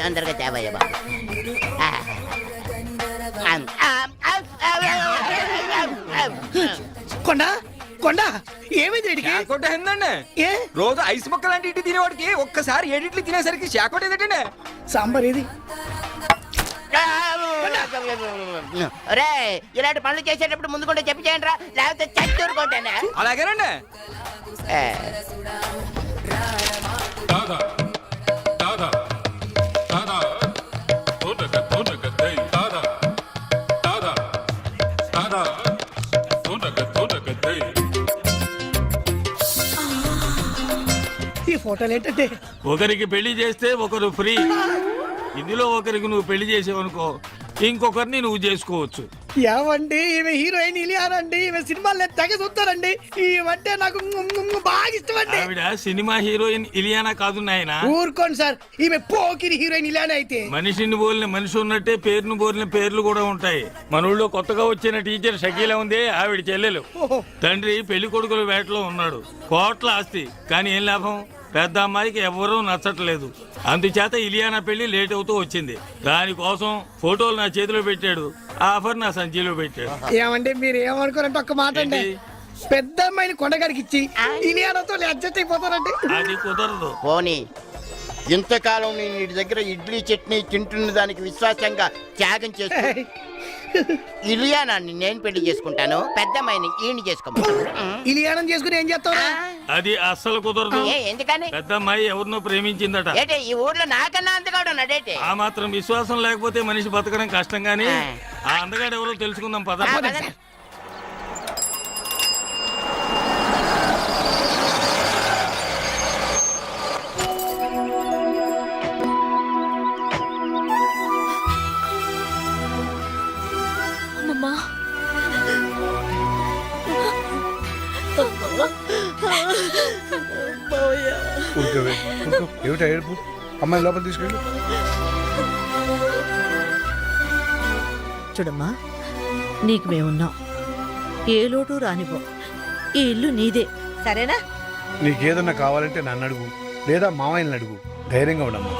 తొందరగా తేవయ్య బాబు. కొండ కొండ ఏమైంది శాకోట ఏందండి? ఏ రోజు ఐస్ ముక్క లాంటి ఇటు తినేవాడికి ఒక్కసారి ఏడిట్లు తినేసరికి శాకోట ఏంటండి? సాంబార్ ఏది? రే, ఇలాంటి పనులు చేసేటప్పుడు ముందు కూడా చెప్పి చేయండి రా, లేకపోతే చచ్చూరుకుంటానే. అలాగేనండి. ఈ ఫోటోలు ఏంటంటే ఒకరికి పెళ్లి చేస్తే ఒకరు ఫ్రీ. ఇందులో ఒకరికి నువ్వు పెళ్లి చేసావనుకో ఇంకొకరిని నువ్వు చేసుకోవచ్చు. ఏమండి ఈమె హీరోయిన్ ఇలియానండి, ఈమె సినిమాలు తెగ చూస్తారండి. ఈమంటే నాకు బాగా ఇష్టం అండి. ఆవిడ సినిమా హీరోయిన్ ఇలియానా కాదు నాయన. ఊరుకోండి సార్, ఈమె పోకిరి హీరోయిన్ ఇలియానా అయితే. మనిషిని బోలిన మనిషి ఉన్నట్టే పేరును బోలిన పేర్లు కూడా ఉంటాయి. మన ఊళ్ళో కొత్తగా వచ్చిన టీచర్ షకీలా ఉంది, ఆవిడ చెల్లెలు. తండ్రి పెళ్లి కొడుకుల వేటలో ఉన్నాడు, కోట్ల ఆస్తి. కానీ ఏం లాభం, పెద్ద అమ్మాయికి ఎవరూ నచ్చట్లేదు. అందుచేత ఇలియానా పెళ్లి లేట్ అవుతూ వచ్చింది. దానికోసం ఫోటోలు నా చేతిలో పెట్టాడు, ఆఫర్ నా సంచిలో పెట్టాడు. ఏమంటే మీరు ఏమనుకోరంటే ఒక్క మాట అండి, పెద్ద అమ్మాయిని కొండగారికి ఇచ్చి ఇలియానాతో అడ్జస్ట్ అయిపోతారండి. అది కుదరదు. పోనీ ఇంతకాలం నేను ఇంటి దగ్గర ఇడ్లీ చట్నీ తింటున్న దానికి విశ్వాసంగా త్యాగం చేస్తూ ఇలియానాన్ని నేను పెళ్లి చేసుకుంటాను, పెద్దమ్మాయిని ఈయన చేసుకోమను. ఇలియానం చేసుకుని ఏం చేస్తావు? అది అస్సలు కుదరదు. ఎందుకని? పెద్ద అమ్మాయి ఎవరినో ప్రేమించిందట. ఏంటి ఈ ఊర్లో నాకన్నా అందగాడు ఉన్నాడేంటి? ఆ మాత్రం విశ్వాసం లేకపోతే మనిషి బతకడం కష్టం. గానీ ఆ అందగాడు ఎవరో తెలుసుకుందాం పద. ఏమిటా ఏడుపు? అమ్మాయి లోపల తీసుకెళ్ళు. చూడమ్మా, నీకు మేమున్నాం, ఏ లోటు రానిపో. ఈ ఇల్లు నీదే, సరేనా? నీకేదన్నా కావాలంటే నన్ను అడుగు, లేదా మామయ్యని అడుగు. ధైర్యంగా ఉండమ్మా.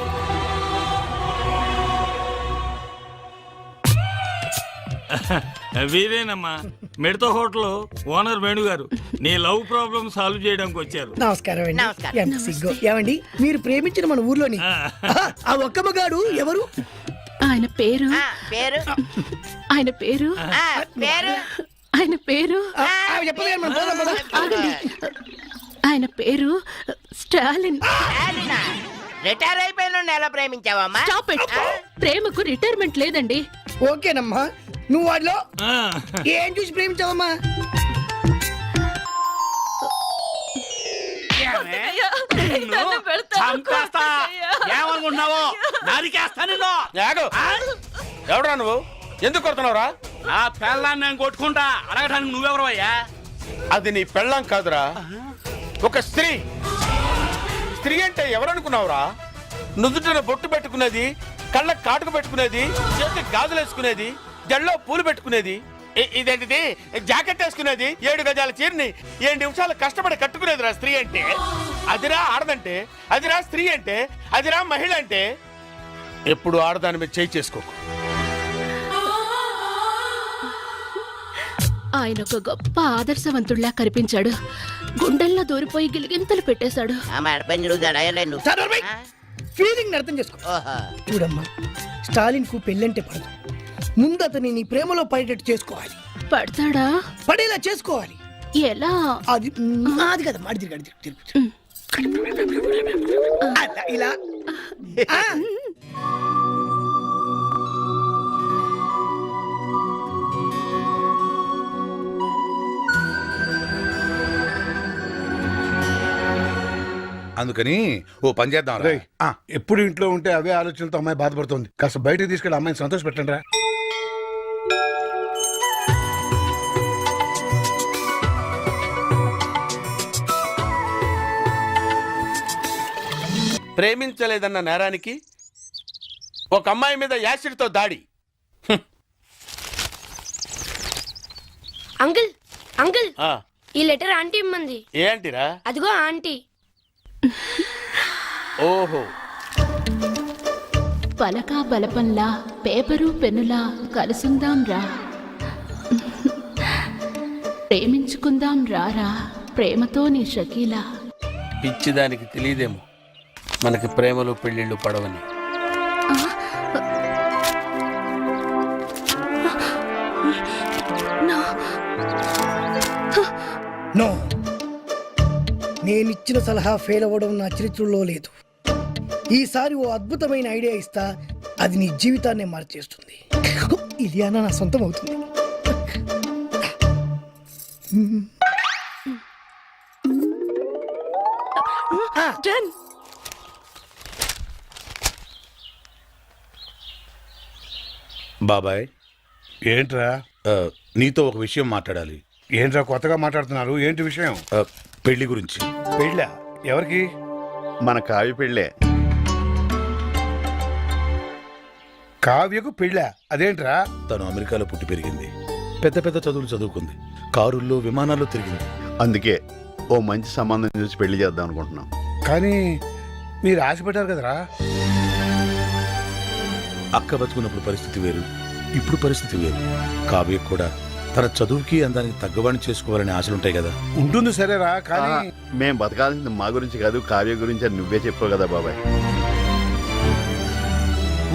వీరేనమ్మా, మిడత హోటల్ ఓనర్ వేణు గారు. నీ లవ్ ప్రాబ్లం సాల్వ్ చేయడానికి వచ్చారు. నమస్కారం అండి. ఎంత సిగ్గు. ఏమండి మీరు ప్రేమించిన మన ఊర్లోని ఆ ఒక్క మగాడు ఎవరు? ఆయన పేరు పేరు ఆయన పేరు పేరు ఆయన పేరు చెప్పలేదు. ఆయన పేరు స్టాలిన్. రిటైర్ అయిపోయిన ఎలా ప్రేమించావమ్మా? Stop it. ప్రేమకు రిటైర్మెంట్ లేదండి. ఓకేనమ్మా, నువ్వు వాడిలో ఏం చూసి ప్రేమించావమ్మా? ఏమనుకుంటున్నావు? ఎవడరా నువ్వు? ఎందుకు కొడుతున్నావురా? ఆ పెళ్ళాన్ని నేను కొట్టుకుంటా అడగడానికి నువ్వెవరు అయ్యా? అది నీ పెళ్ళాం కాదురా, ఒక స్త్రీ. స్త్రీ అంటే ఎవరనుకున్నావురా? నుదుటిన బొట్టు పెట్టుకునేది, కళ్ళ కాటుకు పెట్టుకునేది, చేతికి గాజులు వేసుకునేది, జల్లో పూలు పెట్టుకునేది, ఇదేంటిది జాకెట్ వేసుకునేది, 7 గజాల చీరని 7 నిమిషాలు కష్టపడి కట్టుకునేదిరా స్త్రీ అంటే. అదిరా ఆడదంటే, అదిరా స్త్రీ అంటే, అదిరా మహిళ అంటే. ఎప్పుడు ఆడదాని మీద చేయి చేసుకోకు. ఆయన ఒక గొప్ప ఆదర్శవంతుడిలా కనిపించాడు. గుండెల్లో దూరిపోయి గిలిగింతలు పెట్టేశాడు. ఫీలింగ్ అర్థం చేసుకో. చూడమ్మా, స్టాలిన్ కు పెళ్ళంటే పడదు. ముందు అతని నీ ప్రేమలో పడేటట్టు చేసుకోవాలి. పడతాడా? పడేలా చేసుకోవాలి. ఎలా? అది అది కదా మాడి తిరిగి ఇలా. అందుకని ఓ పని చేద్దాం. ఎప్పుడు ఇంట్లో ఉంటే అవే ఆలోచనలతో అమ్మాయి బాధపడుతుంది. కాస్త బయటకు తీసుకెళ్ళి అమ్మాయిని సంతోష పెట్టండి రా. ప్రేమించలేదన్న నేరానికి ఒక అమ్మాయి మీద యాసిడ్తో దాడి. అంకుల్ అంకుల్, ఈ లెటర్ ఆంటీ ఇమ్మంది. ఏ ఆంటీరా? అదిగో ఆంటీ. ఓహో, పలకా బలపంలా పేపరు పెన్నులా కలుసుందాం రా, ప్రేమించుకుందాం రారా ప్రేమతో నీ షకీలా. పిచ్చిదానికి తెలియదేమో మనకి ప్రేమలు పెళ్ళిళ్ళు పడవని. నో, నేనిచ్చిన సలహా ఫెయిల్ అవ్వడం నా చరిత్రలో లేదు. ఈసారి ఓ అద్భుతమైన ఐడియా ఇస్తా, అది నీ జీవితాన్నే మార్చేస్తుంది. ఇలియానా నా సొంతం అవుతుంది. బాబాయ్, ఏంట్రా నీతో ఒక విషయం మాట్లాడాలి. ఏంట్రా కొత్తగా మాట్లాడుతున్నారు? ఏంటి విషయం? పెళ్లి గురించి. పెళ్ళా? ఎవరికి? మన కావి పెళ్ళే. కావ్యకు పెళ్ళా? అదేంట్రా? తను అమెరికాలో పుట్టి పెరిగింది, పెద్ద పెద్ద చదువులు చదువుకుంది, కారుల్లో విమానాల్లో తిరిగింది. అందుకే ఓ మంచి సంబంధం చూసి పెళ్లి చేద్దాం అనుకుంటున్నాం. కానీ మీరు ఆశపడ్డారు కదరా. అక్క బతుకున్నప్పుడు పరిస్థితి వేరు, ఇప్పుడు పరిస్థితి వేరు. కావ్యకు కూడా తన చదువుకి అందానికి తగ్గవాణ్ణి చేసుకోవాలనే ఆశలుంటాయి కదా. ఉంటుంది సరేరా, కానీ మేం బతకాల్సింది మా గురించి కాదు, కావ్య గురించి అని నువ్వే చెప్పావు కదా బాబాయ్.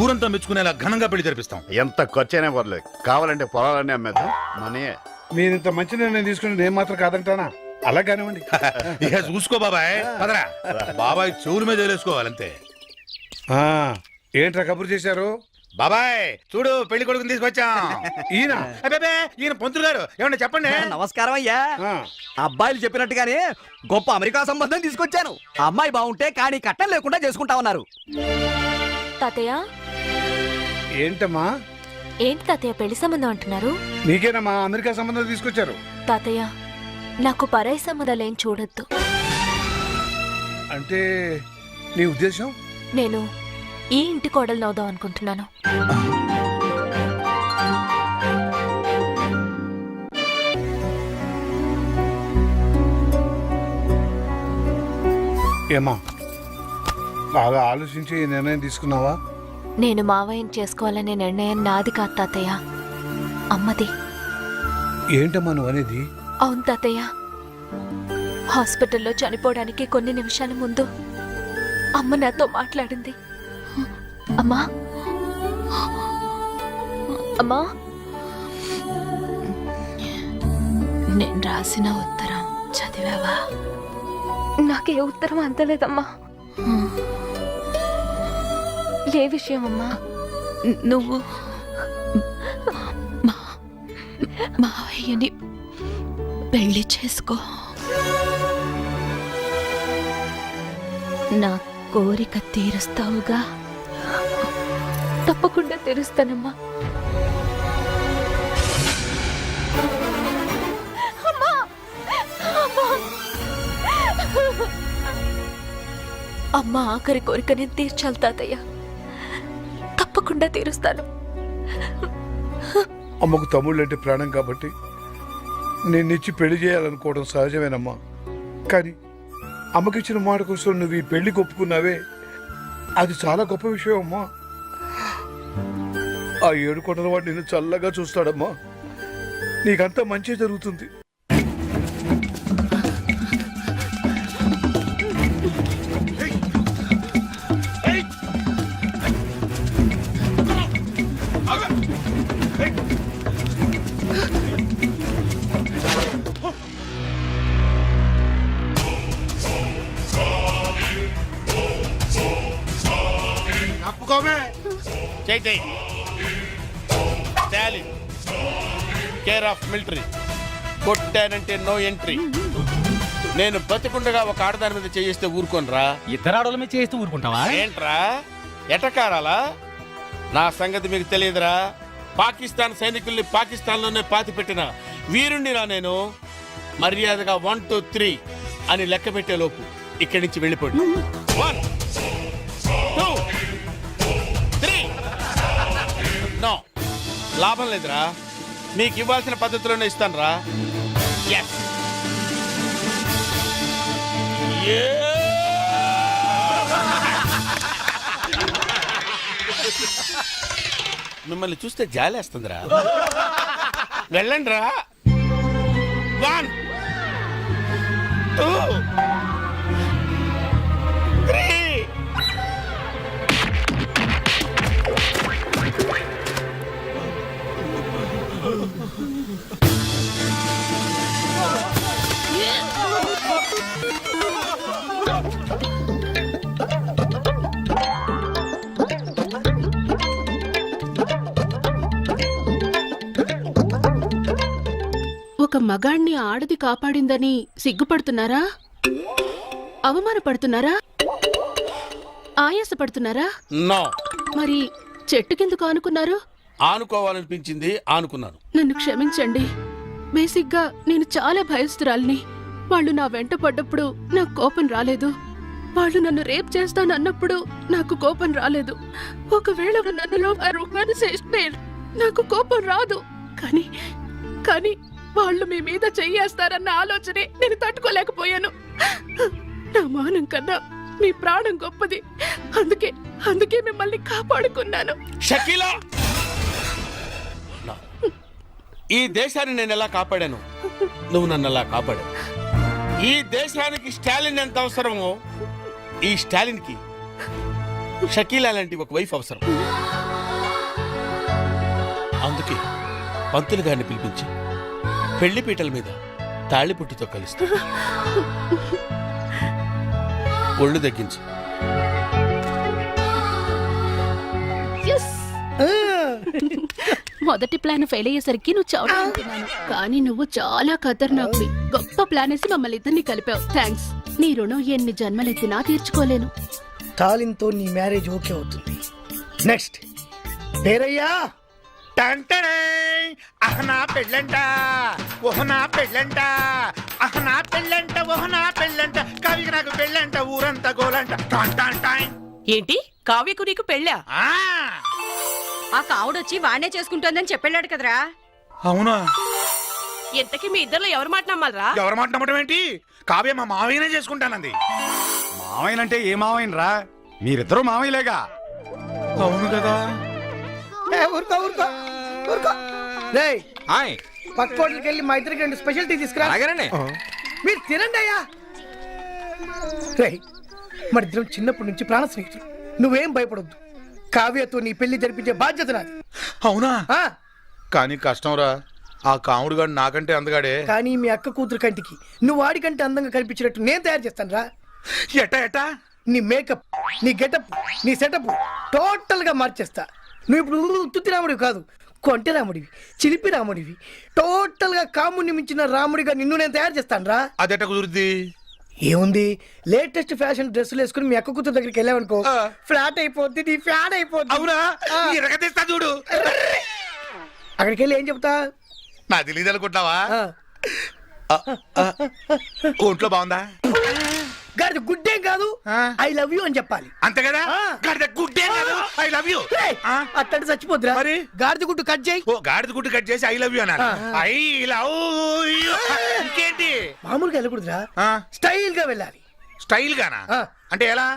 ఊరంతా మెచ్చుకునేలా ఘనంగా పెళ్లి జరిపిస్తాం. ఎంత ఖర్చైనా పర్లేదు, కావాలంటే పొలాలన్నీ అమ్మేద్దాం. మనయే. మీరు ఇంత మంచి నిర్ణయం తీసుకుని నేను మాత్రం కాదంటానా? అలా కానివ్వండి. ఇక చూసుకో బాబాయ్, పదరా. బాబాయ్ చెవుల మీద వేలేసుకోవాలంతే. ఆ, ఏంట్రా కబురు చేశారు? బాబాయ్ చూడు, పెళ్లి కొడుకుని తీసుకొచ్చాం. ఈయన అబ్బే, ఈయన పంతులు గారు, ఏమన్నా చెప్పండి. నమస్కారం అయ్యా. ఆ, అబ్బాయిలు చెప్పినట్టుగానే గొప్ప అమెరికా సంబంధం తీసుకొచ్చాను. అమ్మాయి బాగుంటే కానీ కట్నం లేకుండా చేసుకుంటా ఉన్నారు. తాతయ్య, ఏంటమ్మా? ఏంటి తాతయ్య పెళ్లి సంబంధం అంటున్నారు? నీకేనమ్మా అమెరికా సంబంధం తీసుకొచ్చారు. తాతయ్య, నాకు పరాయి సంబంధాలేం చూడొద్దు. అంటే నీ ఉద్దేశం? నేను ఈ ఇంటి కోడలు అవుదాం అనుకుంటున్నాను. ఏమా, బాగా ఆలోచించి ఈ నిర్ణయం తీసుకున్నావా? నేను మావయ్యని చేసుకోవాలనే నిర్ణయం నాది కాదు తాతయ్య, అమ్మది. ఏంటమ్మా నువ్వు అనేది? అవును తాతయ్య, హాస్పిటల్లో చనిపోవడానికి కొన్ని నిమిషాల ముందు అమ్మ నాతో మాట్లాడింది. అమ్మా, అమ్మా, నేను రాసిన ఉత్తరం చదివావా? నాకే ఉత్తరం అందలేదమ్మా. ఏ విషయం అమ్మా? నువ్వు మావయ్యని పెళ్లి చేసుకో. నా కోరిక తీరుస్తావుగా? తప్పకుండా తీరుస్తానమ్మా. అమ్మ ఆఖరి కోరిక నేను తీర్చాలి తాతయ్య, తప్పకుండా తీరుస్తాను. అమ్మకు తమ్ముళ్ళు అంటే ప్రాణం కాబట్టి నిన్నిచ్చి పెళ్లి చేయాలనుకోవడం సహజమేనమ్మా. కానీ అమ్మకిచ్చిన మాట కోసం నువ్వు ఈ పెళ్లి ఒప్పుకున్నావే, అది చాలా గొప్ప విషయం అమ్మా. ఆ 7 కొండల వాడు నిన్ను చల్లగా చూస్తాడమ్మా. నీకంతా మంచి జరుగుతుంది. Care of military. కొట్టానంటే నో ఎంట్రీ. నేను బతికుండగా ఒక ఆడదాని మీద చేయిస్తే ఊరుకోనరా? ఇద్దరు ఆడోళ్ళ మీద చేస్తూ ఊరుకుంటావా? ఏంట్రా ఎటకారాలా? నా సంగతి మీకు తెలియదురా. పాకిస్తాన్ సైనికుల్ని పాకిస్తాన్లోనే పాతి పెట్టిన వీరుణ్ణిరా నేను. మర్యాదగా 1 2 3 అని లెక్క పెట్టే లోపు ఇక్కడి నుంచి వెళ్ళిపోండి. 1 2 3. నో, లాభం లేదురా. మీకు ఇవ్వాల్సిన పద్ధతిలోనే ఇస్తాను రా. ఎస్. మిమ్మల్ని చూస్తే జాలేస్తుందిరా. వెళ్ళండి రా. 1 2 3. ఒక మగాణ్ణి ఆడది కాపాడిందని సిగ్గుపడుతున్నారా? అవమానపడుతున్నారా? ఆయాసపడుతున్నారా? నో. మరి చెట్టు కిందకు ఆనుకున్నారు? ఆనుకోవాలనిపించింది, ఆనుకున్నాను. నన్ను క్షమించండి. బేసిక్గా నేను చాలా భయస్తురాల్ని. వాళ్ళు నా వెంట పడ్డప్పుడు నాకు కోపం రాలేదు. వాళ్ళు నన్ను రేప్ చేస్తానన్నప్పుడు నాకు కోపం రాలేదు. ఒకవేళ నన్నులో నాకు కోపం రాదు. కానీ వాళ్ళు మీ మీద చెయ్యేస్తారన్న ఆలోచనే నేను తట్టుకోలేకపోయాను. నా మానం కన్నా మీ ప్రాణం గొప్పది. అందుకే మిమ్మల్ని కాపాడుకున్నాను. షకీలా, ఈ దేశాన్ని నేను ఎలా కాపాడాను, నువ్వు నన్ను ఎలా కాపాడావు. ఈ దేశానికి స్టాలిన్ ఎంత అవసరమో, ఈ స్టాలిన్ కి షకీలా లాంటి ఒక వైఫ్ అవసరం. అందుకే పంతులు గారిని పిలిపించి పెళ్లిపీటల మీద తాళిపుట్టుతో కలుస్తా. ఒళ్ళు తగ్గించు. మొదటి ప్లాన్ ఫెయిల్ అయ్యేసరికి నువ్వు చావుతున్నాను, కానీ నువ్వు చాలా ఖతర్నాక్వి. గొప్ప ప్లాన్ వేసి మమ్మల్ని ఇద్దరిని కలిపావు. థ్యాంక్స్. నీ రుణం ఎన్ని జన్మలెత్తినా తీర్చుకోలేను. తాలింతో నీ మ్యారేజ్ ఓకే అవుతుంది. నెక్స్ట్ పేరయ్యా. అహనా పెళ్ళంట, ఓహనా పెళ్ళంట, అహనా పెళ్ళంట, ఓహనా పెళ్ళంట, కవికి నాకు పెళ్ళంట, ఊరంతా గోలంట. ఏంటి కావ్యకు నీకు పెళ్ళా? ఆ కావుడొచ్చి వాణ్ణే చేసుకుంటోందని చెప్పాడు కదరా. అవునా? ఇంతకీ మీ ఇద్దరు ఎవరు మాట నమ్మాలరా? ఎవరు మాట నమ్మటం ఏంటి? కావ్య మా మావయ్యనే చేసుకుంటానంది. మావయ్యనంటే ఏ మావయ్యనరా? మీరిద్దరూ మావయ్యలేగా. అవును కదా. ఊరుకో ఊరుకో ఊరుకో. రేయ్, పక్క హోటల్కి వెళ్ళి మా ఇద్దరికి 2 స్పెషల్ టీ తీసుకురా. మీరు తినండి అయ్యా. రేయ్, మన ఇద్దరం చిన్నప్పటి నుంచి ప్రాణ స్నేహితులు. నువ్వేం భయపడొద్దు. కావ్యతో నీ పెళ్లి జరిపించే బాధ్యత నాది. అవునా? ఆ, కానీ కష్టంరా, ఆ కాముడు గాడు నాకంటే అందగాడే. కానీ మీ అక్క కూతురు కంటికి నువ్వు వాడికంటే అందంగా కనిపించినట్టు నేను తయారు చేస్తాను రా. ఎట్టా? నీ మేకప్, నీ గెటప్, నీ సెటప్ టోటల్ గా మార్చేస్తా. నువ్వు ఇప్పుడు తుత్తి రాముడివి కాదు, కొంటె రాముడివి, చిలిపి రాముడివి. టోటల్ గా కాముడిని మించిన రాముడిగా నిన్ను నేను తయారు చేస్తాను రా. అదెట్ట కుదురుద్ది? ఏముంది, లేటెస్ట్ ఫ్యాషన్ డ్రెస్సులు వేసుకుని మీ అక్క కూతురు దగ్గరికి వెళ్ళావనుకో, ఫ్లాట్ అయిపోద్ది, నీ ఫ్యాన్ అయిపోద్ది. అవునా? ఎరగదీస్తా చూడు. అక్కడికి వెళ్ళి ఏం చెప్తా? నా తెలియదు అనుకుంటున్నావా? ఒంట్లో బాగుందా? గాడిద గుడ్డేం కాదు, ఐ లవ్ యూ అని చెప్పాలి. అంతే కదా? గాడిద గుడ్డే కాదు, ఐ లవ్ యూ. అట్టంటే చచ్చిపోద్దురా. మరి గాడిద గుడ్డు కట్ చేయి. ఓ, గాడిద గుడ్డు కట్ చేసి ఐ లవ్ యూ అన్నారు. I love you. ఇంకేంటి? మామూలుగా వెళ్ళకూడదురా, స్టైల్ గా వెళ్ళాలి. స్టైల్ గానా? అంటే ఎలా?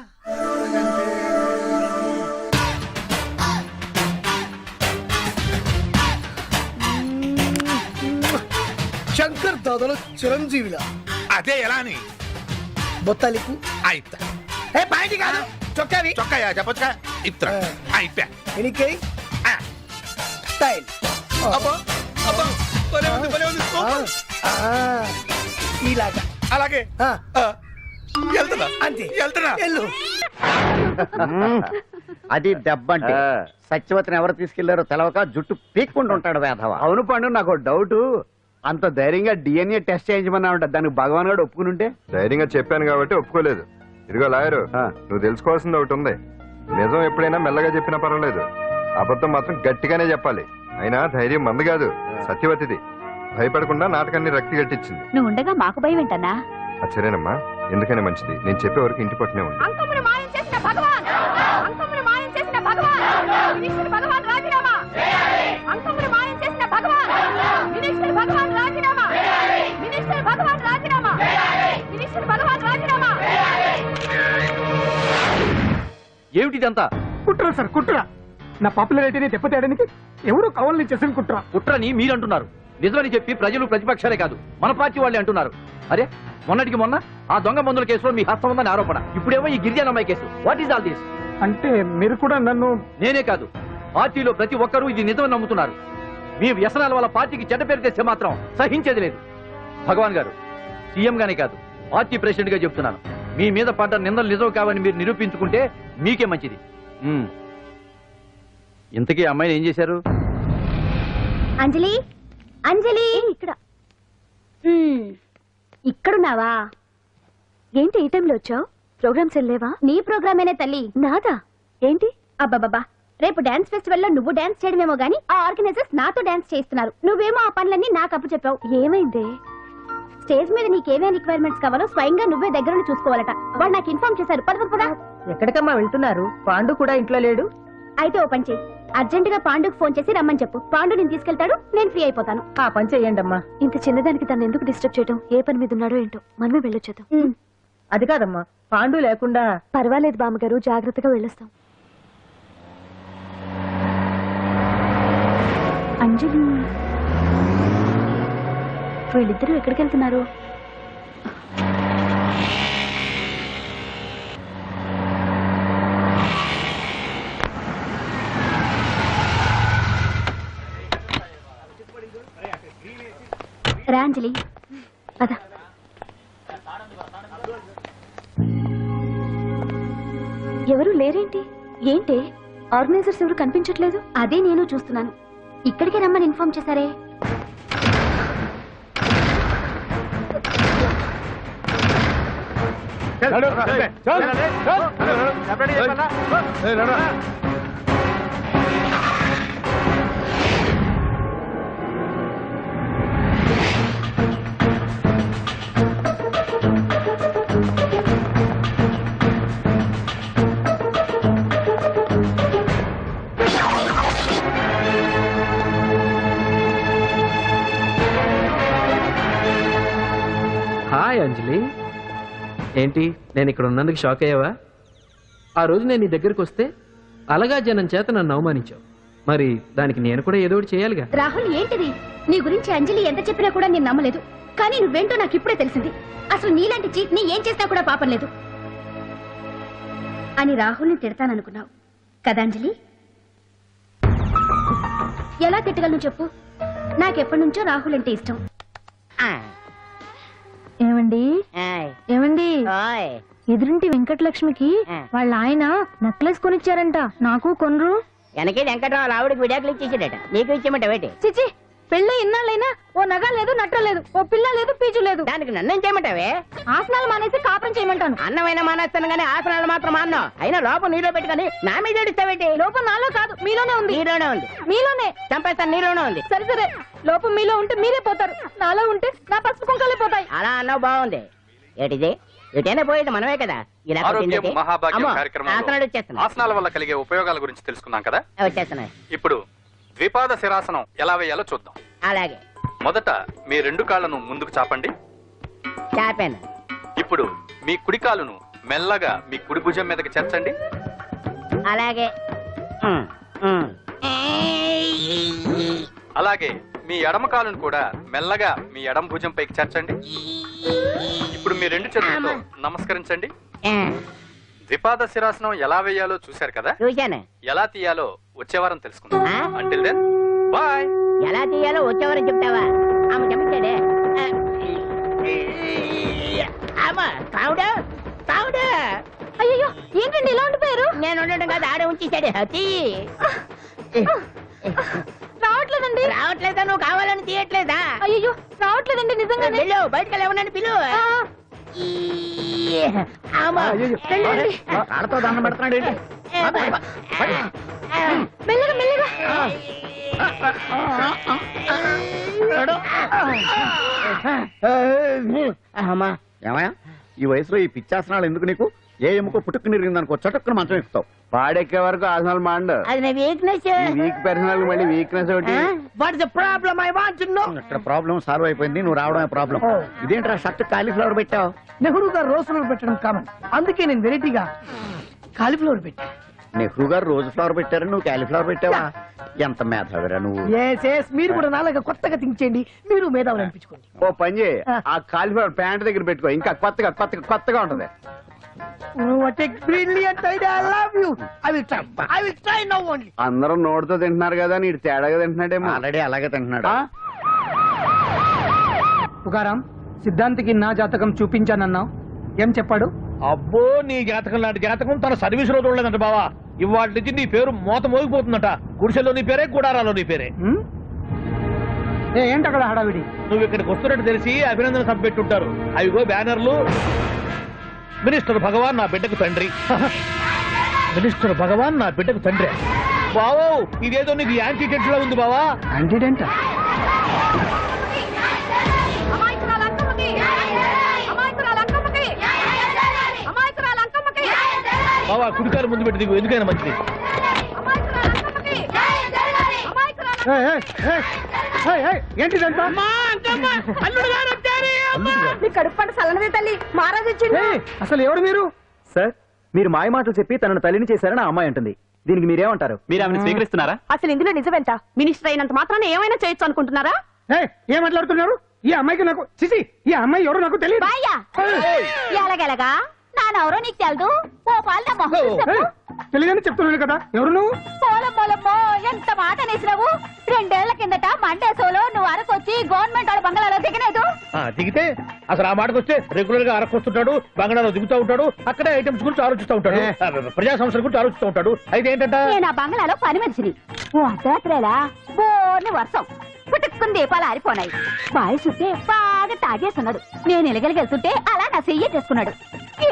శంకర్ దాదాలో చిరంజీవిలా. అదే ఎలా అని? బొత్తాలికు అయితా. ఏ పాయింట్ కాదు, చొక్కావి. చొక్కాయా చెప్పొచ్చుగా. ఇత్తా అయిపోయా. ఎనికై స్టైల్. ఇలాగా అలాగే వెళ్తున్నా. అంతే, వెళ్తున్నా. వెళ్ళు. అది దెబ్బంటే సత్యవతిని ఎవరు తీసుకెళ్లారో తెలవక జుట్టు పీక్కుంటుంటాడు వేధవ. అవును పండు, నాకు డౌట్. అంత ధైర్యంగా DNA టెస్ట్ చేయించమన్నా ఉంటా, దానికి భగవాన్ గారు ఒప్పుకుని ఉంటే. ధైర్యంగా చెప్పాను కాబట్టి ఒప్పుకోలేదు. ఇదిగో లాయరు, నువ్వు తెలుసుకోవాల్సింది ఒకటి ఉంది. నిజం ఎప్పుడైనా మెల్లగా చెప్పినా పర్వాలేదు, అబద్ధం మాత్రం గట్టిగానే చెప్పాలి. అయినా ధైర్యం మంది కాదు, సత్యవతిది. భయపడకుండా నాటకాన్ని రక్తి గట్టించింది. నువ్వు ఉండగా మాకు భయం ఏంటన్నా? సరేనమ్మా, ఎందుకనే మంచిది. నేను చెప్పే వరకు ఇంటి పట్టునే ఉంది. ఏమిటిదంతా? కుట్రా సార్, కుట్రా. నా పాపులారిటీని దెబ్బతేయడానికి ఎవరు కావాలని చేసిన కుట్ర. కుట్రని మీరంటున్నారు, నిజమని చెప్పి ప్రజలు ప్రతిపక్షాలే కాదు మన పార్టీ వాళ్ళే అంటున్నారు. అరే మొన్నటికి మొన్న ఆ దొంగ మందుల కేసులో మీ హస్తం ఉందని ఆరోపణ, ఇప్పుడేమో ఈ గిరిజన అమ్మాయి case. What is all this? అంటే మీరు కూడా నన్ను... నేనే కాదు, పార్టీలో ప్రతి ఒక్కరూ ఇది నిజమని నమ్ముతున్నారు. మీ వ్యసనాల వల్ల పార్టీకి చెడ్డ పేరు తెస్తే మాత్రం సహించేది లేదు. భగవాన్ గారు, సీఎం గానే కాదు పార్టీ ప్రెసిడెంట్ గా చెప్తున్నాను, మీ మీద పడ్డ నిందలు నిజం కావని మీరు నిరూపించుకుంటే మీకే మంచిది. ఇంతకీ అమ్మాయిని ఏం చేశారు? అంజలి, అంజలి ఇక్కడ ఇక్కడున్నావా? ఏంటి ఈ టైంలో వచ్చావు? ప్రోగ్రామ్స్ వెళ్ళేవా? నీ ప్రోగ్రామేనే తల్లి. నాదా? ఏంటి? అబ్బాబాబా, రేపు డాన్స్ ఫెస్టివల్ లో నువ్వు డాన్స్ చేయడమేమో గానీ ఆ ఆర్గనైజర్స్ నాతో డాన్స్ చేస్తున్నారు. నువ్వేమో ఆ పనులన్నీ నాకు అప్పు చెప్పావు. ఏమైంది? స్టేజ్ మీద నీకేమేం రిక్వైర్మెంట్స్ కావాలో స్వయంగా నువ్వే దగ్గర చూసుకోవాలట. వాళ్ళు నాకు ఇన్ఫార్మ్ చేశారు. పద. ఎక్కడికమ్మా వెళ్తున్నారు? పాండు కూడా ఇంట్లో లేడు. అయితే ఓ పని చేయి, అర్జెంట్ గా పాండుకు ఫోన్ చేసి రమ్మని చెప్పు. పాండు నేను తీసుకెళ్తాడు, నేను ఫ్రీ అయిపోతాను. ఆ పని చెయ్యండి అమ్మా. ఇంత చిన్నదానికి తను ఎందుకు డిస్టర్బ్ చేయడం? ఏ పని మీద ఉన్నాడో ఏంటో, మనమే వెళ్ళొచ్చేద్దాం. అది కాదమ్మా, పాండు లేకుండా... పర్వాలేదు బామ్మగారు, జాగ్రత్తగా వెళ్ళొస్తాం. అంజలి, వీళ్ళిద్దరూ ఎక్కడికి వెళ్తున్నారు? రా అంజలి, పద. ఎవరు లేరేంటి? ఏంటి ఆర్గనైజర్స్ ఎవరు కనిపించట్లేదు? అదే నేను చూస్తున్నాను. ఇక్కడికే రమ్మని ఇన్ఫార్మ్ చేశారే. హాయ్ అంజలి, ఏంటి నేను ఇక్కడ ఉన్నందుకు షాక్ అయ్యావా? ఆ రోజు నేను నీ దగ్గరికి వస్తే అలగా జనం చేత నన్ను అవమానించావు, మరి దానికి నేను కూడా ఏదో ఒకటి చేయాలిగా. రాహుల్, ఏంటిది? నీ గురించి అంజలి ఎంత చెప్పినా కూడా నేను నమ్మలేదు. కానీ నువ్వేంటో నాకు ఇప్పుడే తెలిసింది. అసలు నీలాంటి చీట్ ని ఏం చేసినా కూడా పాపం లేదు అని రాహుల్ని తిడతాననుకున్నావు కదా అంజలి? ఎలా తిట్టగలను చెప్పు? నాకెప్పటి నుంచో రాహుల్ అంటే ఇష్టం. ఏమండి ఏమండి, ఎదురింటి వెంకటలక్ష్మికి వాళ్ళ ఆయన నెక్లెస్ కొనిచ్చారంట, నాకు కొనరు. వెనకే వెంకటరావు ఆవిడకి విడాకులు ఇచ్చేసాడట, నీకు ఇచ్చేమంటావేటి? చిచి, పెళ్ళి ఇన్నాళ్ళైనా ఓ నగ లేదు, నట్ట లేదు, ఓ పిల్ల లేదు, పీచు లేదు. దానికి నన్నేం చేయమంటావే? ఆసనాలు మానేసి కాపురం చేయమంటాను. అన్నమైనా మానేస్తాను గానీ ఆసనాలు మాత్రం మాన్నో. అయినా లోపం నీలో పెట్టుకొని నా మీద ఏడుస్తావేటి? లోపం నాలో కాదు, మీలోనే ఉంది. నీలోనే ఉంది. మీలోనే చంపేస్తాను, నీలోనే ఉంది. సరే సరే, లోపం మీలో ఉంటే మీరే పోతారు, నాలో ఉంటే నా పసుపు కుంకాలే పోతాయి. అలా అన్నావు, బాగుంది. ఏటిది? ఎటైనా పోయేది మనమే కదా. ఇలా ఆరోగ్యం మహాభాగ్యం అమ్మో, కార్యక్రమంలో ఆసనాలు వచ్చేస్తున్నాయి. ఆసనాల వల్ల కలిగే ఉపయోగాల గురించి తెలుసుకున్నాం కదా. వచ్చేస్తున్నాయి. ఇప్పుడు ద్విపాద శిరాసనం ఎలా వేయాలో చూద్దాం. అలాగే. మొదట మీ రెండు కాళ్ళను ముందుకు చాపండి. చాపాను. ఇప్పుడు మీ కుడి కాలును మెల్లగా మీ కుడి భుజం మీదకి చేర్చండి. అలాగే. అలాగే మీ ఎడమ కాలును కూడా మెల్లగా మీ ఎడమ భుజం పైకి చేర్చండి. ఇప్పుడు మీ రెండు చేతులతో నమస్కరించండి. ద్విపాద శిరాసనం ఎలా వేయాలో చూశారు కదా. చూశాను. ఎలా తీయాలో వచ్చే వారం తెలుసుకుందాం. Until then bye. ఎలా తీయాలో వచ్చేవారని చెప్తావా? ఆమె చెప్తాడే. అయ్యో, ఏంటండి ఇలా ఉండిపోయారు? నేను ఉండడం కాదు, ఆడే ఉంచేసాడే. రావట్లేదండి. రావట్లేదా? నువ్వు కావాలని తీయట్లేదా? అయ్యో, రావట్లేదండి నిజంగానే. వెళ్ళు, బయటకు వెళ్ళవనని పిలు. ఆడతో దండం పెడుతున్నాడు ఏంటి? మెల్లగా మెల్లగా. ఏమయ్యా, ఈ వయసులో ఈ పిచ్చాసనాలు ఎందుకు నీకు? ఏ ఎముకో పుట్టుకు నిరిగిందనుకో చటుక్కున మంచం ఎక్కుతావు. పాడెక్కే వరకు ఆసనాలు మాండు. అది నా వీక్నెస్. వీక్ పర్సనల్ మళ్ళీ వీక్నెస్ ఒకటి. What's the problem? I want to know. ఇక్కడ ప్రాబ్లం సాల్వ్ అయిపోయింది, నువ్వు రావడమే ప్రాబ్లం. ఇదేంట్రా షర్ట్ కాలీఫ్లవర్ పెట్టావు? నెహ్రూ గారు రోజ్ ఫ్లవర్ పెట్టడం కామన్, అందుకే నేను వెరైటీగా కాలీఫ్లవర్ పెట్టా. నెహ్రూ గారు రోజు ఫ్లవర్ పెట్టారు, నువ్వు క్యాలీఫ్లవర్ పెట్టావా? ఎంత మేధావిరా నువ్వు. మీరు కూడా నాలుగు కొత్తగా థింక్ చేయండి, మీరు మేధావులు అనిపించుకోండి. ఓ పని చేయి, ఆ కాలీఫ్లవర్ ప్యాంట్ దగ్గర పెట్టుకో, ఇంకా కొత్తగా ఉంటది. అందరూ నోటితో తింటున్నారు కదా, నీడు తేడాగా తింటున్నాడేమో. ఆల్రెడీ అలాగే తింటున్నాడు. పుకారం, సిద్ధాంతికి నా జాతకం చూపించానన్నావు, ఏం చెప్పాడు? అబ్బో, నీ జాతకం లాంటి జాతకం తన సర్వీస్ లో చూడలేదంట బావా. ఇవాళ నుంచి నీ పేరు మోత మోగిపోతుందట. గుడిసెలో నీ పేరే, గుడారాలో నీ పేరే. ఏంటి అక్కడ హడావిడి? నువ్వు ఇక్కడికి వస్తున్నట్టు తెలిసి అభినందన సభ పెట్టుంటారు. అవిగో బ్యానర్లు. మినిస్టర్ భగవాన్ నా బిడ్డకు తండ్రి. మినిస్టర్ భగవాన్ నా బిడ్డకు తండ్రి. బావో, ఇదేదో నీకు యాంటీడెంట్ లో ఉంది బావా. యాంటీడెంట్? బావా, కుడికారు ముందు పెట్టి దిగు, ఎందుకైనా మంచిది. ఏంటిదంతా? కడుపు సల్లనదే తల్లి మహారాజు వచ్చింది. అసలు ఎవరు మీరు? సార్, మీరు మాయ మాటలు చెప్పి తనను తల్లిని చేశారని ఆ అమ్మాయి అంటుంది. దీనికి మీరేమంటారు? మీరు ఆమెను స్వీకరిస్తున్నారా? అసలు ఇందులో నిజమేంట? మినిస్టర్ అయినంత మాత్రాన ఏమైనా చేయొచ్చు అనుకుంటున్నారా? ఏం మాట్లాడుతున్నారు? ఈ అమ్మాయికి నాకు చిసి, ఈ అమ్మాయి ఎవరు నాకు తెలియదు. ఎలాగెలగా నానెవరో నీకు తెలదు. ఓ పాల తెలియదని చెప్తున్నాను కదా, ఎవరు నువ్వు? పోలమ్మో, ఎంత మాట నేసినావు. 2 ఏళ్ల కిందట మండే సోలో నువ్వు అరకొచ్చి గవర్నమెంట్ వాళ్ళ బంగాళాలో దిగలేదు. దిగితే అసలు ఆ మాటకు వస్తే రెగ్యులర్ గా అరకొస్తుంటాడు, బంగాళాలో దిగుతూ ఉంటాడు, అక్కడే ఐటమ్స్ గురించి ఆలోచిస్తూ ఉంటాడు, ప్రజా సంస్థల గురించి ఆలోచిస్తూ ఉంటాడు. అయితే ఏంటంట, నేను ఆ బంగాళాలో పని మనిషిని. ఓ అర్ధరాత్రేలా బోర్ని వర్షం పుట్టుకుని దీపాలు ఆరిపోనాయి. బాయ్ చుట్టే బాగా తాగేస్తున్నాడు. నేను ఎలగలిగెళ్తుంటే అలా నా చెయ్యి చేసుకున్నాడు.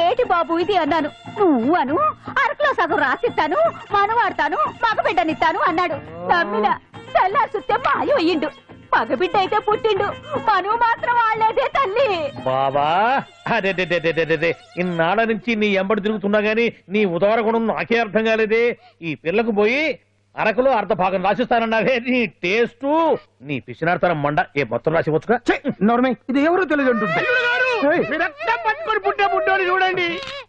ఏటి బాబు ఇది అన్నాను. నువ్వు అను, అరకులో సగం రాసిస్తాను, మనవాడతాను, మగబిడ్డనిస్తాను అన్నాడు. నమ్మిన తెల్లారి చుట్టే మాయ అయ్యిండు. మగబిడ్డ అయితే పుట్టిండు, మనువు మాత్రం వాళ్ళేదే తల్లి. బాబా, అదే ఇన్నాళ్ళ నుంచి నీ ఎంబడి తిరుగుతున్నా గానీ నీ ఉదార గుణం నాకే అర్థం కాలేదే. ఈ పిల్లకు పోయి అరకులో అర్ధ భాగం రాసిస్తానన్నావే, నీ టేస్టు నీ పిచ్చినాడతనం మండ. ఏ మొత్తం రాసివచ్చుగా. ఇది ఎవరో తెలియదు అంటుంది. పట్టుకొని పుట్టే పుట్టోని చూడండి.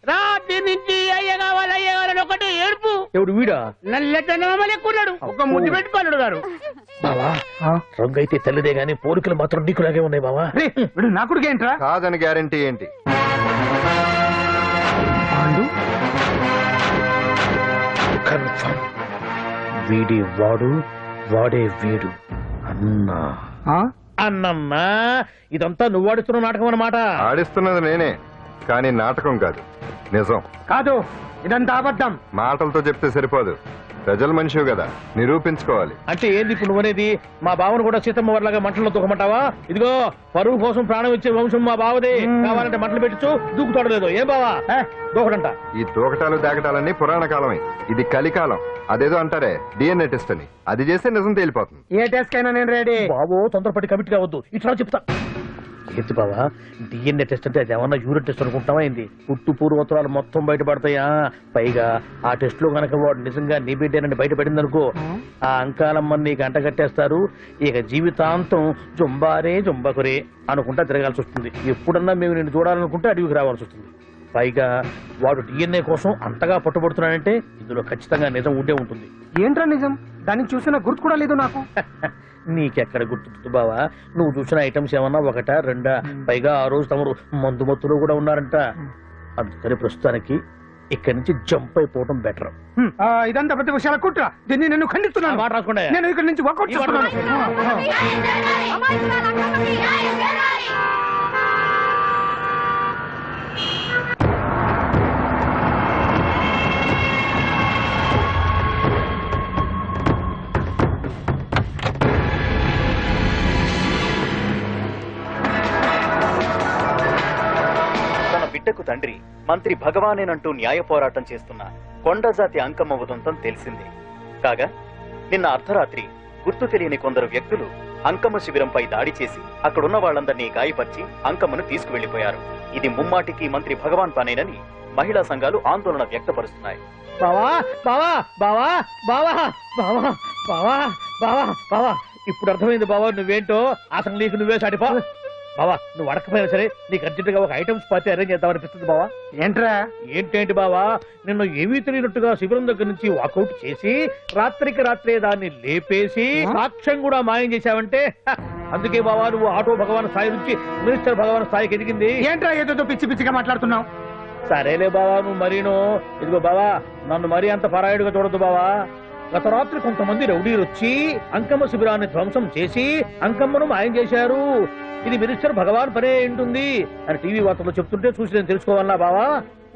రాత్రి నుంచి అయ్య కావాలని ఒకటి ఏడుపు. ఎవడు వీడా? నల్లెక్కున్నాడు. ఒక ముద్దు పెట్టుకోలేడు గారు. బావా, రంగు అయితే తెల్లదే గానీ పోలికలు మాత్రం నీకులాగే ఉన్నాయి బావా. నా కొడుకు ఏంట్రా? కాదని గ్యారంటీ ఏంటి? కన్ఫర్మ్. వీడి వాడు, వాడే వీడు. అన్నా అన్నమ్మా, ఇదంతా నువ్వు ఆడిస్తున్న నాటకం అన్నమాట. ఆడిస్తున్నది నేనే, కానీ నాటకం కాదు, నిజం. కాదు, ఇదంతా అబద్ధం. మాటలతో చెప్తే సరిపోదు, ప్రజల మనిషివి కదా, నిరూపించుకోవాలి. అంటే ఏంది ఇప్పుడు నువ్వనేది? మా బావను కూడా సీతమ్మ వారిలాగా మంటల్లో దూకమంటావా? ఇదిగో, పరువు కోసం ప్రాణం ఇచ్చే వంశం మా బావదే. కావాలంటే మంటలు పెట్టచ్చు, దూకుతాడలేదు. ఏం బావా దూకడంట? ఈ దూకటాలు దాకటాలన్నీ పురాణ కాలమే, ఇది కలికాలం. అదేదో అంటారే డిఎన్ఏ టెస్ట్ అని, అది చేస్తే నిజం తేలిపోతుంది. ఏ టెస్ట్ కైనా నేను రెడీ. బాబో, తొందరపడి కమిట్ కావద్దు, ఇట్లా చెప్తా. ఏంటి బావా, డిఎన్ఏ టెస్ట్ అంటే అది ఏమన్నా యూరిన్ టెస్ట్ అనుకుంటావా ఏంది? పుట్టు పూర్వోత్తరాలు మొత్తం బయటపడతాయా? పైగా ఆ టెస్ట్ లో గనక వాడు నిజంగా నీ బిడ్డేనని బయటపడింది అనుకో, ఆ అంకాలమ్మని నీకు అంట కట్టేస్తారు. ఇక జీవితాంతం జుంబారే జుంబకురే అనుకుంటా తిరగాల్సి వస్తుంది. ఎప్పుడన్నా మేము నిన్ను చూడాలనుకుంటే అడవికి రావాల్సి వస్తుంది. పైగా వాడు డిఎన్ఏ కోసం అంతగా పట్టుబడుతున్నాడంటే ఇందులో ఖచ్చితంగా నిజం ఉండే ఉంటుంది. ఏంట్రా నిజం? దాన్ని చూసిన గుర్తు కూడా లేదు నాకు. నీకెక్కడ గుర్తుంది బావా? నువ్వు చూసిన ఐటమ్స్ ఏమన్నా ఒకటా రెండా? పైగా ఆ రోజు తమరు మందు మత్తులో కూడా ఉన్నారంట. అందుకని ప్రస్తుతానికి ఇక్కడి నుంచి జంప్ అయిపోవడం బెటర్. ఇదంతా పెద్ద విషయాల కుట్ర. దీన్ని నేను ఖండిస్తున్నాను. మాట రాసుకోండి. నేను ఇక్కడి నుంచి వర్కౌట్ చేస్తున్నాను. బిడ్డకు తండ్రి మంత్రి భగవానేనంటూ న్యాయ పోరాటం చేస్తున్న కొండజాతి అంకమ్మ ఉదంతం తెలిసిందే. కాగా నిన్న అర్ధరాత్రి గుర్తు తెలియని కొందరు వ్యక్తులు అంకమ్మ శిబిరంపై దాడి చేసి అక్కడున్న వాళ్ళందరినీ గాయపరిచి అంకమ్మను తీసుకువెళ్లిపోయారు. ఇది ముమ్మాటికి మంత్రి భగవాన్ పనేనని మహిళా సంఘాలు ఆందోళన వ్యక్తపరుస్తున్నాయి. బావా బావా బావా బావా బావా బావా బావా బావా ఇప్పుడు అర్థమైంది బావా, నువ్వేంటో అసలు నీకు నువ్వే సాటిపో. బావా నువ్వు అడకపోయినా సరే నీకు అర్జెంట్ గా ఒక ఐటమ్స్ పార్టీ అరేంజ్ చేద్దాం అనిపిస్తుంది బావా. ఏంట్రా? ఏంటేంటి బావా, నిన్ను ఏమీ తెలియనట్టుగా శిబిరం దగ్గర నుంచి వాకౌట్ చేసి రాత్రికి రాత్రే దాన్ని లేపేసి సాక్ష్యం కూడా మాయం చేశావంటే అందుకే బావా నువ్వు ఆటో భగవాన్ స్థాయి నుంచి మినిస్టర్ భగవాన్ స్థాయికి ఎదిగింది. ఏంట్రా ఏదో పిచ్చి పిచ్చిగా మాట్లాడుతున్నావు? సరేలే బావా నువ్వు మరీను. ఇదిగో బావా నన్ను మరీ అంత పరాయుడుగా చూడద్దు బావా. గత రాత్రి కొంతమంది రౌడీలు వచ్చి అంకమ్మ శిబిరాన్ని ధ్వంసం చేసి అంకమ్మను మాయం చేశారు. ఇది మినిస్టర్ భగవాన్ పనే ఉంటుంది అని టీవీ వార్తల్లో చెప్తుంటే చూసి నేను తెలుసుకోవాలా బావా.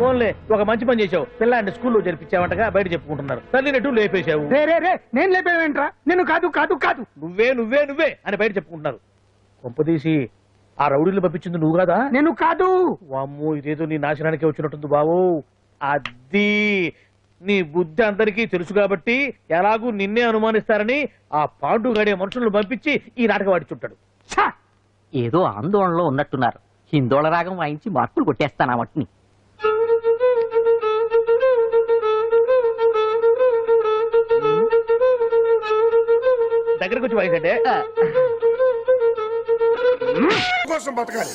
ఓన్లే ఒక మంచి పని చేశావు, పిల్లాన్ని స్కూల్లో జరిపించావంటగా బయట చెప్పుకుంటున్నారు. తల్లినట్టు లేపేశావు. నేను లేపేవేంట్రా? నేను కాదు కాదు కాదు నువ్వే నువ్వే నువ్వే అని బయట చెప్పుకుంటున్నారు. కొంపదీసి ఆ రౌడీలు పంపించింది నువ్వు కాదా? నేను కాదు. వామ్మో ఇదేదో నీ నాశనానికే వచ్చినట్టుంది బావు. అది నీ బుద్ధి అందరికీ తెలుసు కాబట్టి ఎలాగూ నిన్నే అనుమానిస్తారని ఆ పాండుగాడే మనుషులను పంపించి ఈ నాటకం ఆడిచుంటాడు. ఏదో ఆందోళనలో ఉన్నట్టున్నారు. హిందోళ రాగం వాయించి మార్కులు కొట్టేస్తాను ఆ మట్టిని. దగ్గరకు వచ్చి వాయించండి. కోసం బతకాలి.